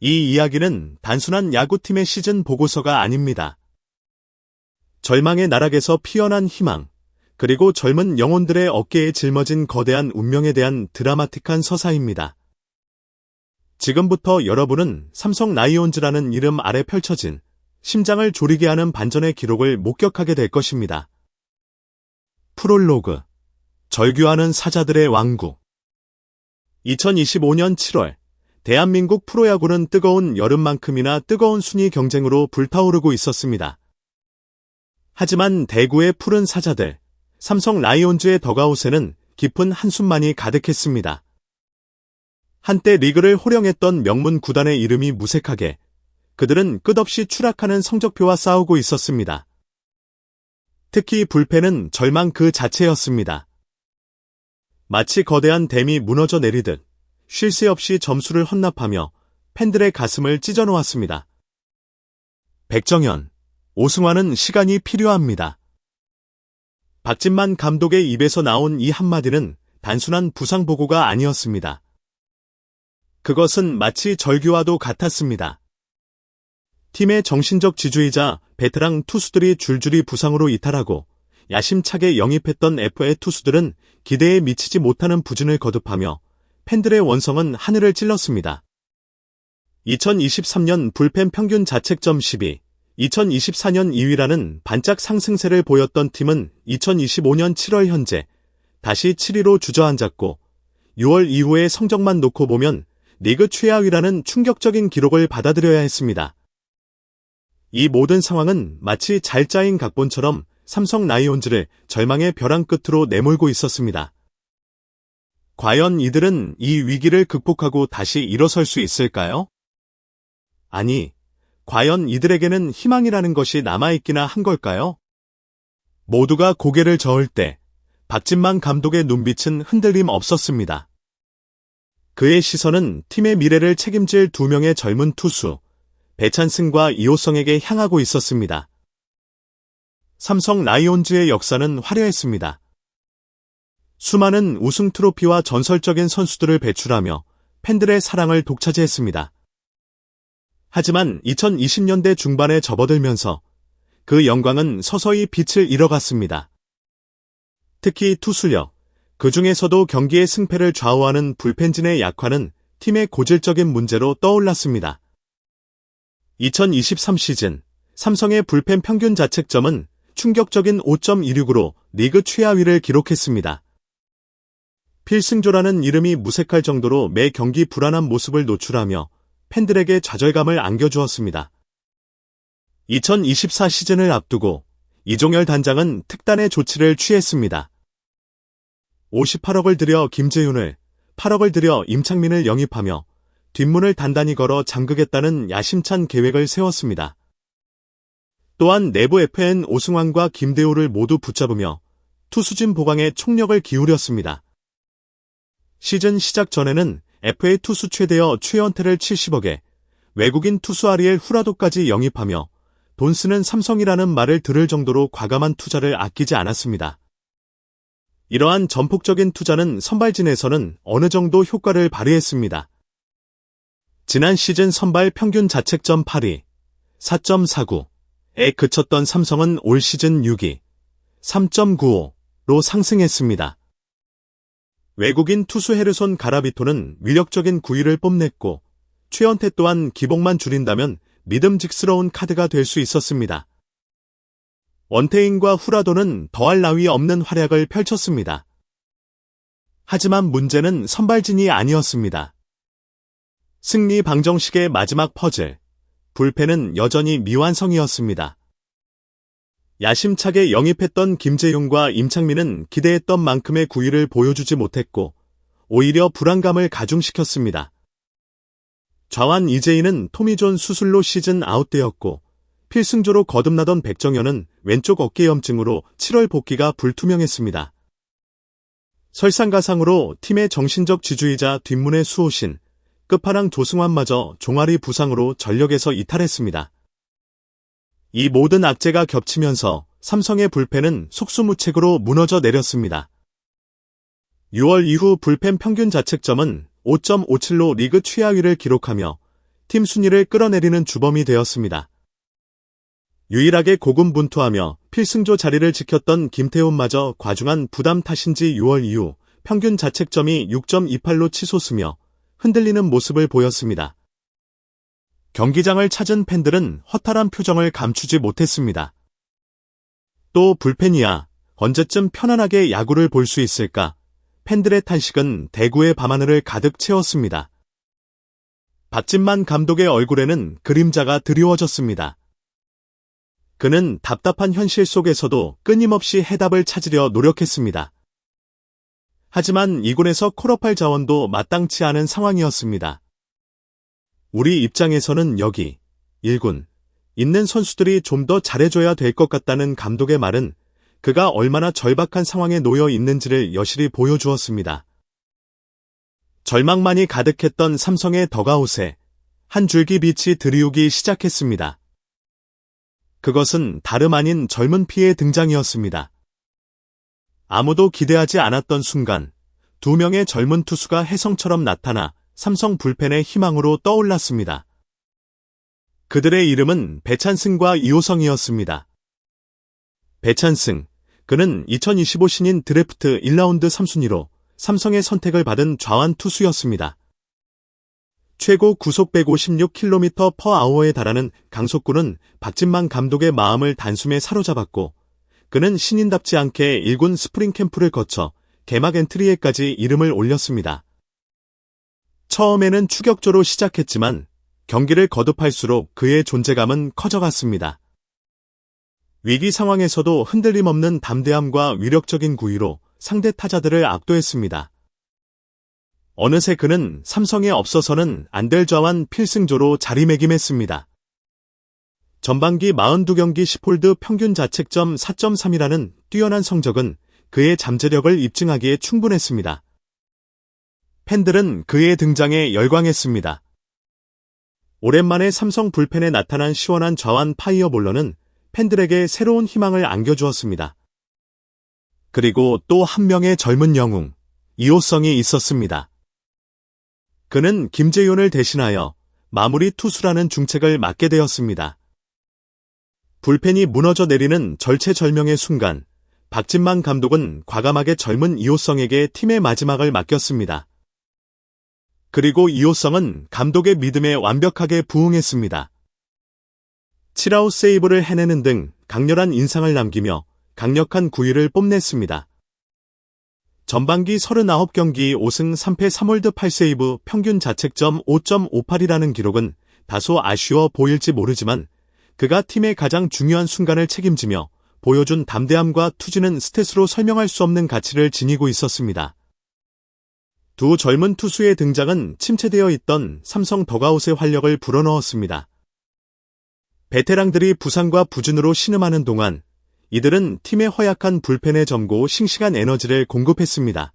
이 이야기는 단순한 야구팀의 시즌 보고서가 아닙니다. 절망의 나락에서 피어난 희망, 그리고 젊은 영혼들의 어깨에 짊어진 거대한 운명에 대한 드라마틱한 서사입니다. 지금부터 여러분은 삼성 라이온즈라는 이름 아래 펼쳐진 심장을 졸이게 하는 반전의 기록을 목격하게 될 것입니다. 프롤로그, 절규하는 사자들의 왕국. 2025년 7월, 대한민국 프로야구는 뜨거운 여름만큼이나 뜨거운 순위 경쟁으로 불타오르고 있었습니다. 하지만 대구의 푸른 사자들, 삼성 라이온즈의 덕아웃에는 깊은 한숨만이 가득했습니다. 한때 리그를 호령했던 명문 구단의 이름이 무색하게, 그들은 끝없이 추락하는 성적표와 싸우고 있었습니다. 특히 불펜은 절망 그 자체였습니다. 마치 거대한 댐이 무너져 내리듯 쉴 새 없이 점수를 헌납하며 팬들의 가슴을 찢어놓았습니다. 백정현, 오승환은 시간이 필요합니다. 박진만 감독의 입에서 나온 이 한마디는 단순한 부상 보고가 아니었습니다. 그것은 마치 절규와도 같았습니다. 팀의 정신적 지주이자 베테랑 투수들이 줄줄이 부상으로 이탈하고 야심차게 영입했던 FA 투수들은 기대에 미치지 못하는 부진을 거듭하며 팬들의 원성은 하늘을 찔렀습니다. 2023년 불펜 평균 자책점 12, 2024년 2위라는 반짝 상승세를 보였던 팀은 2025년 7월 현재 다시 7위로 주저앉았고 6월 이후의 성적만 놓고 보면 리그 최하위라는 충격적인 기록을 받아들여야 했습니다. 이 모든 상황은 마치 잘 짜인 각본처럼 삼성 라이온즈를 절망의 벼랑 끝으로 내몰고 있었습니다. 과연 이들은 이 위기를 극복하고 다시 일어설 수 있을까요? 아니, 과연 이들에게는 희망이라는 것이 남아있기나 한 걸까요? 모두가 고개를 저을 때 박진만 감독의 눈빛은 흔들림 없었습니다. 그의 시선은 팀의 미래를 책임질 두 명의 젊은 투수, 배찬승과 이호성에게 향하고 있었습니다. 삼성 라이온즈의 역사는 화려했습니다. 수많은 우승 트로피와 전설적인 선수들을 배출하며 팬들의 사랑을 독차지했습니다. 하지만 2020년대 중반에 접어들면서 그 영광은 서서히 빛을 잃어갔습니다. 특히 투수력, 그 중에서도 경기의 승패를 좌우하는 불펜진의 약화는 팀의 고질적인 문제로 떠올랐습니다. 2023 시즌, 삼성의 불펜 평균 자책점은 충격적인 5.26으로 리그 최하위를 기록했습니다. 필승조라는 이름이 무색할 정도로 매 경기 불안한 모습을 노출하며 팬들에게 좌절감을 안겨주었습니다. 2024 시즌을 앞두고 이종열 단장은 특단의 조치를 취했습니다. 58억을 들여 김재윤을, 8억을 들여 임창민을 영입하며 뒷문을 단단히 걸어 잠그겠다는 야심찬 계획을 세웠습니다. 또한 내부 FA는 오승환과 김대호를 모두 붙잡으며 투수진 보강에 총력을 기울였습니다. 시즌 시작 전에는 FA 투수 최대여 최연태를 70억에 외국인 투수 아리엘 후라도까지 영입하며 돈 쓰는 삼성이라는 말을 들을 정도로 과감한 투자를 아끼지 않았습니다. 이러한 전폭적인 투자는 선발진에서는 어느 정도 효과를 발휘했습니다. 지난 시즌 선발 평균 자책점 8위, 4.49에 그쳤던 삼성은 올 시즌 6위, 3.95로 상승했습니다. 외국인 투수 헤르손 가라비토는 위력적인 9위를 뽐냈고 최연태 또한 기복만 줄인다면 믿음직스러운 카드가 될 수 있었습니다. 원태인과 후라도는 더할 나위 없는 활약을 펼쳤습니다. 하지만 문제는 선발진이 아니었습니다. 승리 방정식의 마지막 퍼즐, 불펜은 여전히 미완성이었습니다. 야심차게 영입했던 김재윤과 임창민은 기대했던 만큼의 구위를 보여주지 못했고 오히려 불안감을 가중시켰습니다. 좌완 이재인은 토미존 수술로 시즌 아웃되었고 필승조로 거듭나던 백정현은 왼쪽 어깨염증으로 7월 복귀가 불투명했습니다. 설상가상으로 팀의 정신적 지주이자 뒷문의 수호신, 끝판왕 조승환마저 종아리 부상으로 전력에서 이탈했습니다. 이 모든 악재가 겹치면서 삼성의 불펜은 속수무책으로 무너져 내렸습니다. 6월 이후 불펜 평균 자책점은 5.57로 리그 최하위를 기록하며 팀 순위를 끌어내리는 주범이 되었습니다. 유일하게 고군분투하며 필승조 자리를 지켰던 김태훈마저 과중한 부담 탓인지 6월 이후 평균 자책점이 6.28로 치솟으며 흔들리는 모습을 보였습니다. 경기장을 찾은 팬들은 허탈한 표정을 감추지 못했습니다. 또 불펜이야, 언제쯤 편안하게 야구를 볼 수 있을까? 팬들의 탄식은 대구의 밤하늘을 가득 채웠습니다. 박진만 감독의 얼굴에는 그림자가 드리워졌습니다. 그는 답답한 현실 속에서도 끊임없이 해답을 찾으려 노력했습니다. 하지만 2군에서 콜업할 자원도 마땅치 않은 상황이었습니다. 우리 입장에서는 여기 1군 있는 선수들이 좀 더 잘해줘야 될 것 같다는 감독의 말은 그가 얼마나 절박한 상황에 놓여 있는지를 여실히 보여주었습니다. 절망만이 가득했던 삼성의 덕아웃에 한 줄기 빛이 드리우기 시작했습니다. 그것은 다름 아닌 젊은 피의 등장이었습니다. 아무도 기대하지 않았던 순간 2명의 젊은 투수가 혜성처럼 나타나 삼성 불펜의 희망으로 떠올랐습니다. 그들의 이름은 배찬승과 이호성이었습니다. 배찬승, 그는 2025 신인 드래프트 1라운드 3순위로 삼성의 선택을 받은 좌완 투수였습니다. 최고 구속 156km/h에 달하는 강속구는 박진만 감독의 마음을 단숨에 사로잡았고 그는 신인답지 않게 1군 스프링 캠프를 거쳐 개막 엔트리에까지 이름을 올렸습니다. 처음에는 추격조로 시작했지만 경기를 거듭할수록 그의 존재감은 커져갔습니다. 위기 상황에서도 흔들림 없는 담대함과 위력적인 구위로 상대 타자들을 압도했습니다. 어느새 그는 삼성에 없어서는 안 될 좌완 필승조로 자리매김했습니다. 전반기 42경기 10홀드 평균 자책점 4.3이라는 뛰어난 성적은 그의 잠재력을 입증하기에 충분했습니다. 팬들은 그의 등장에 열광했습니다. 오랜만에 삼성 불펜에 나타난 시원한 좌완 파이어볼러는 팬들에게 새로운 희망을 안겨주었습니다. 그리고 또 한 명의 젊은 영웅, 이호성이 있었습니다. 그는 김재윤을 대신하여 마무리 투수라는 중책을 맡게 되었습니다. 불펜이 무너져 내리는 절체절명의 순간, 박진만 감독은 과감하게 젊은 이호성에게 팀의 마지막을 맡겼습니다. 그리고 이호성은 감독의 믿음에 완벽하게 부응했습니다. 7아웃 세이브를 해내는 등 강렬한 인상을 남기며 강력한 구위를 뽐냈습니다. 전반기 39경기 5승 3패 3홀드 8세이브 평균 자책점 5.58이라는 기록은 다소 아쉬워 보일지 모르지만 그가 팀의 가장 중요한 순간을 책임지며 보여준 담대함과 투지는 스탯으로 설명할 수 없는 가치를 지니고 있었습니다. 두 젊은 투수의 등장은 침체되어 있던 삼성 덕아웃의 활력을 불어넣었습니다. 베테랑들이 부상과 부진으로 신음하는 동안 이들은 팀의 허약한 불펜에 점고 싱싱한 에너지를 공급했습니다.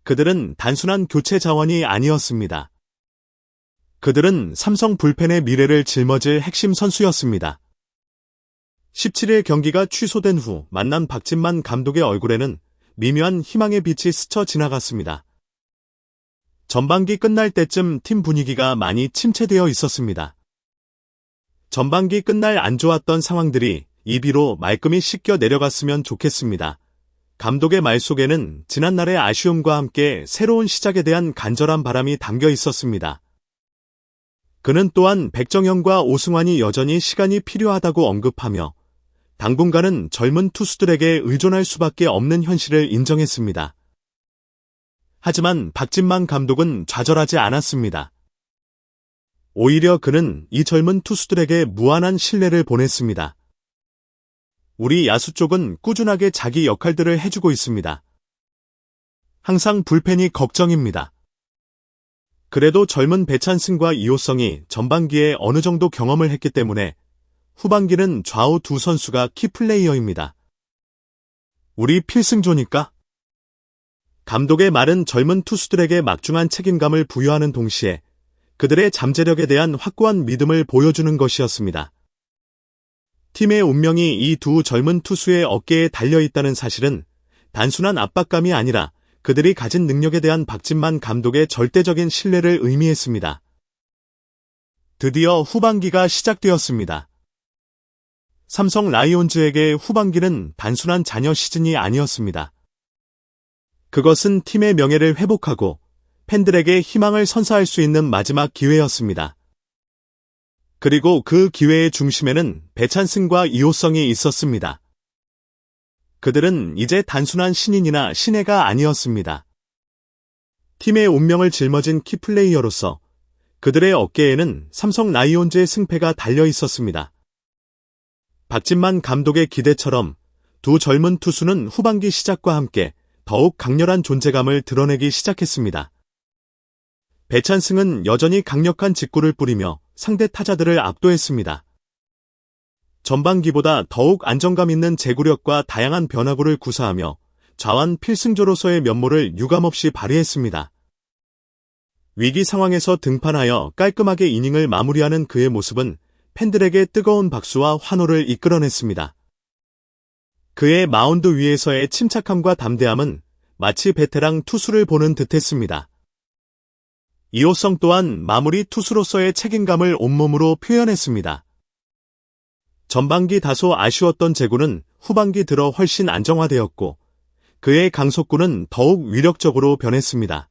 그들은 단순한 교체 자원이 아니었습니다. 그들은 삼성 불펜의 미래를 짊어질 핵심 선수였습니다. 17일 경기가 취소된 후 만난 박진만 감독의 얼굴에는 미묘한 희망의 빛이 스쳐 지나갔습니다. 전반기 끝날 때쯤 팀 분위기가 많이 침체되어 있었습니다. 전반기 끝날 안 좋았던 상황들이 이비로 말끔히 씻겨 내려갔으면 좋겠습니다. 감독의 말 속에는 지난날의 아쉬움과 함께 새로운 시작에 대한 간절한 바람이 담겨 있었습니다. 그는 또한 백정현과 오승환이 여전히 시간이 필요하다고 언급하며 당분간은 젊은 투수들에게 의존할 수밖에 없는 현실을 인정했습니다. 하지만 박진만 감독은 좌절하지 않았습니다. 오히려 그는 이 젊은 투수들에게 무한한 신뢰를 보냈습니다. 우리 야수 쪽은 꾸준하게 자기 역할들을 해주고 있습니다. 항상 불펜이 걱정입니다. 그래도 젊은 배찬승과 이호성이 전반기에 어느 정도 경험을 했기 때문에 후반기는 좌우 두 선수가 키플레이어입니다. 우리 필승조니까? 감독의 말은 젊은 투수들에게 막중한 책임감을 부여하는 동시에 그들의 잠재력에 대한 확고한 믿음을 보여주는 것이었습니다. 팀의 운명이 이 두 젊은 투수의 어깨에 달려있다는 사실은 단순한 압박감이 아니라 그들이 가진 능력에 대한 박진만 감독의 절대적인 신뢰를 의미했습니다. 드디어 후반기가 시작되었습니다. 삼성 라이온즈에게 후반기는 단순한 잔여 시즌이 아니었습니다. 그것은 팀의 명예를 회복하고 팬들에게 희망을 선사할 수 있는 마지막 기회였습니다. 그리고 그 기회의 중심에는 배찬승과 이호성이 있었습니다. 그들은 이제 단순한 신인이나 신예가 아니었습니다. 팀의 운명을 짊어진 키플레이어로서 그들의 어깨에는 삼성 라이온즈의 승패가 달려 있었습니다. 박진만 감독의 기대처럼 두 젊은 투수는 후반기 시작과 함께 더욱 강렬한 존재감을 드러내기 시작했습니다. 배찬승은 여전히 강력한 직구를 뿌리며 상대 타자들을 압도했습니다. 전반기보다 더욱 안정감 있는 제구력과 다양한 변화구를 구사하며 좌완 필승조로서의 면모를 유감없이 발휘했습니다. 위기 상황에서 등판하여 깔끔하게 이닝을 마무리하는 그의 모습은 팬들에게 뜨거운 박수와 환호를 이끌어냈습니다. 그의 마운드 위에서의 침착함과 담대함은 마치 베테랑 투수를 보는 듯했습니다. 이호성 또한 마무리 투수로서의 책임감을 온몸으로 표현했습니다. 전반기 다소 아쉬웠던 제구는 후반기 들어 훨씬 안정화되었고 그의 강속구는 더욱 위력적으로 변했습니다.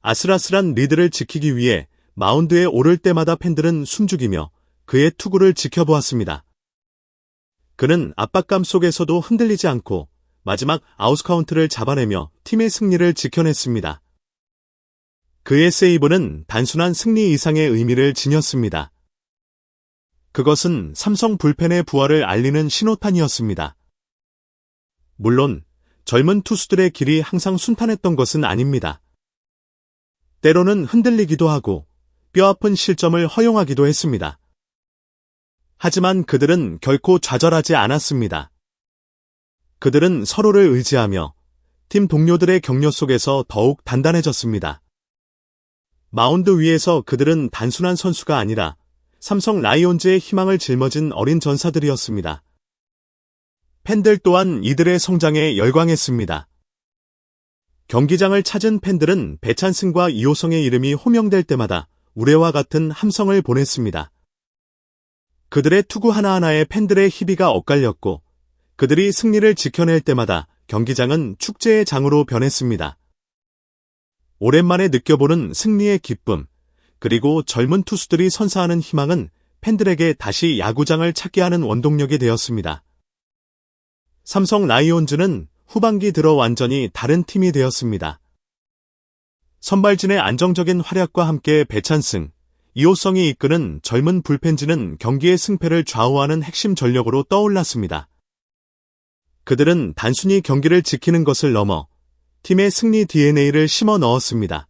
아슬아슬한 리드를 지키기 위해 마운드에 오를 때마다 팬들은 숨죽이며 그의 투구를 지켜보았습니다. 그는 압박감 속에서도 흔들리지 않고 마지막 아웃카운트를 잡아내며 팀의 승리를 지켜냈습니다. 그의 세이브는 단순한 승리 이상의 의미를 지녔습니다. 그것은 삼성 불펜의 부활을 알리는 신호탄이었습니다. 물론 젊은 투수들의 길이 항상 순탄했던 것은 아닙니다. 때로는 흔들리기도 하고 뼈아픈 실점을 허용하기도 했습니다. 하지만 그들은 결코 좌절하지 않았습니다. 그들은 서로를 의지하며 팀 동료들의 격려 속에서 더욱 단단해졌습니다. 마운드 위에서 그들은 단순한 선수가 아니라 삼성 라이온즈의 희망을 짊어진 어린 전사들이었습니다. 팬들 또한 이들의 성장에 열광했습니다. 경기장을 찾은 팬들은 배찬승과 이호성의 이름이 호명될 때마다 우레와 같은 함성을 보냈습니다. 그들의 투구 하나하나에 팬들의 희비가 엇갈렸고 그들이 승리를 지켜낼 때마다 경기장은 축제의 장으로 변했습니다. 오랜만에 느껴보는 승리의 기쁨, 그리고 젊은 투수들이 선사하는 희망은 팬들에게 다시 야구장을 찾게 하는 원동력이 되었습니다. 삼성 라이온즈는 후반기 들어 완전히 다른 팀이 되었습니다. 선발진의 안정적인 활약과 함께 배찬승, 이호성이 이끄는 젊은 불펜진은 경기의 승패를 좌우하는 핵심 전력으로 떠올랐습니다. 그들은 단순히 경기를 지키는 것을 넘어 팀의 승리 DNA를 심어 넣었습니다.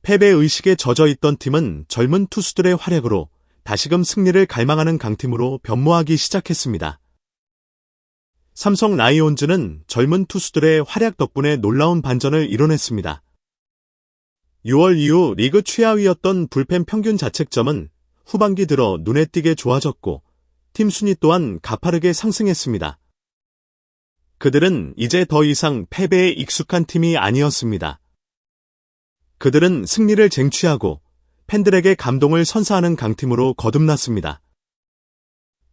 패배의식에 젖어있던 팀은 젊은 투수들의 활약으로 다시금 승리를 갈망하는 강팀으로 변모하기 시작했습니다. 삼성 라이온즈는 젊은 투수들의 활약 덕분에 놀라운 반전을 이뤄냈습니다. 6월 이후 리그 최하위였던 불펜 평균 자책점은 후반기 들어 눈에 띄게 좋아졌고 팀 순위 또한 가파르게 상승했습니다. 그들은 이제 더 이상 패배에 익숙한 팀이 아니었습니다. 그들은 승리를 쟁취하고 팬들에게 감동을 선사하는 강팀으로 거듭났습니다.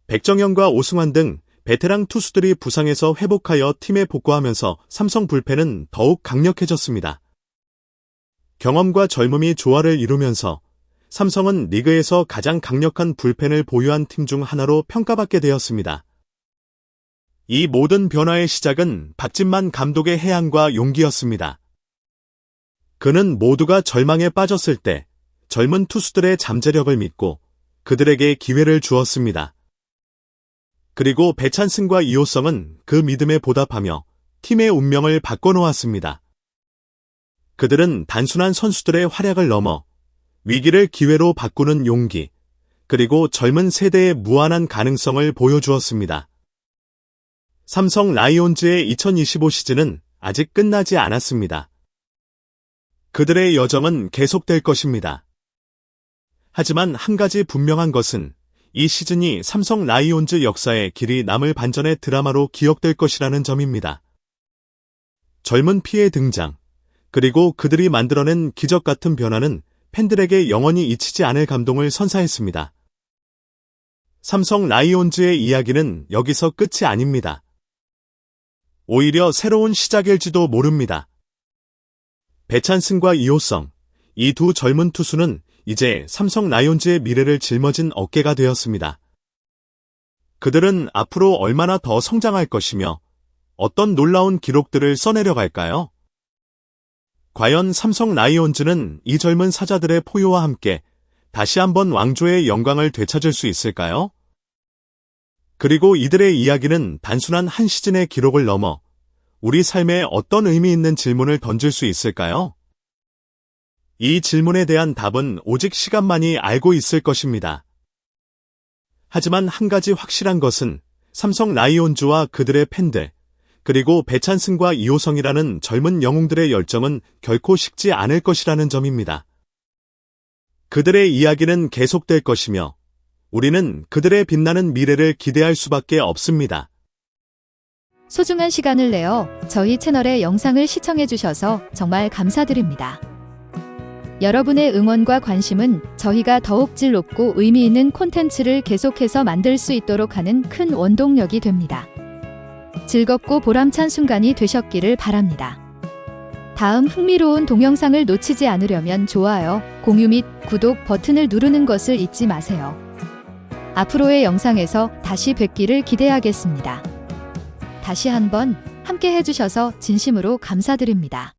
백정현과 오승환 등 베테랑 투수들이 부상에서 회복하여 팀에 복구하면서 삼성 불펜은 더욱 강력해졌습니다. 경험과 젊음이 조화를 이루면서 삼성은 리그에서 가장 강력한 불펜을 보유한 팀 중 하나로 평가받게 되었습니다. 이 모든 변화의 시작은 박진만 감독의 해안과 용기였습니다. 그는 모두가 절망에 빠졌을 때 젊은 투수들의 잠재력을 믿고 그들에게 기회를 주었습니다. 그리고 배찬승과 이호성은 그 믿음에 보답하며 팀의 운명을 바꿔놓았습니다. 그들은 단순한 선수들의 활약을 넘어 위기를 기회로 바꾸는 용기, 그리고 젊은 세대의 무한한 가능성을 보여주었습니다. 삼성 라이온즈의 2025 시즌은 아직 끝나지 않았습니다. 그들의 여정은 계속될 것입니다. 하지만 한 가지 분명한 것은 이 시즌이 삼성 라이온즈 역사에 길이 남을 반전의 드라마로 기억될 것이라는 점입니다. 젊은 피의 등장, 그리고 그들이 만들어낸 기적 같은 변화는 팬들에게 영원히 잊히지 않을 감동을 선사했습니다. 삼성 라이온즈의 이야기는 여기서 끝이 아닙니다. 오히려 새로운 시작일지도 모릅니다. 배찬승과 이호성, 이 두 젊은 투수는 이제 삼성 라이온즈의 미래를 짊어진 어깨가 되었습니다. 그들은 앞으로 얼마나 더 성장할 것이며 어떤 놀라운 기록들을 써내려갈까요? 과연 삼성 라이온즈는 이 젊은 사자들의 포효와 함께 다시 한번 왕조의 영광을 되찾을 수 있을까요? 그리고 이들의 이야기는 단순한 한 시즌의 기록을 넘어 우리 삶에 어떤 의미 있는 질문을 던질 수 있을까요? 이 질문에 대한 답은 오직 시간만이 알고 있을 것입니다. 하지만 한 가지 확실한 것은 삼성 라이온즈와 그들의 팬들, 그리고 배찬승과 이호성이라는 젊은 영웅들의 열정은 결코 식지 않을 것이라는 점입니다. 그들의 이야기는 계속될 것이며 우리는 그들의 빛나는 미래를 기대할 수밖에 없습니다. 소중한 시간을 내어 저희 채널의 영상을 시청해주셔서 정말 감사드립니다. 여러분의 응원과 관심은 저희가 더욱 질 높고 의미 있는 콘텐츠를 계속해서 만들 수 있도록 하는 큰 원동력이 됩니다. 즐겁고 보람찬 순간이 되셨기를 바랍니다. 다음 흥미로운 동영상을 놓치지 않으려면 좋아요, 공유 및 구독 버튼을 누르는 것을 잊지 마세요. 앞으로의 영상에서 다시 뵙기를 기대하겠습니다. 다시 한번 함께 해주셔서 진심으로 감사드립니다.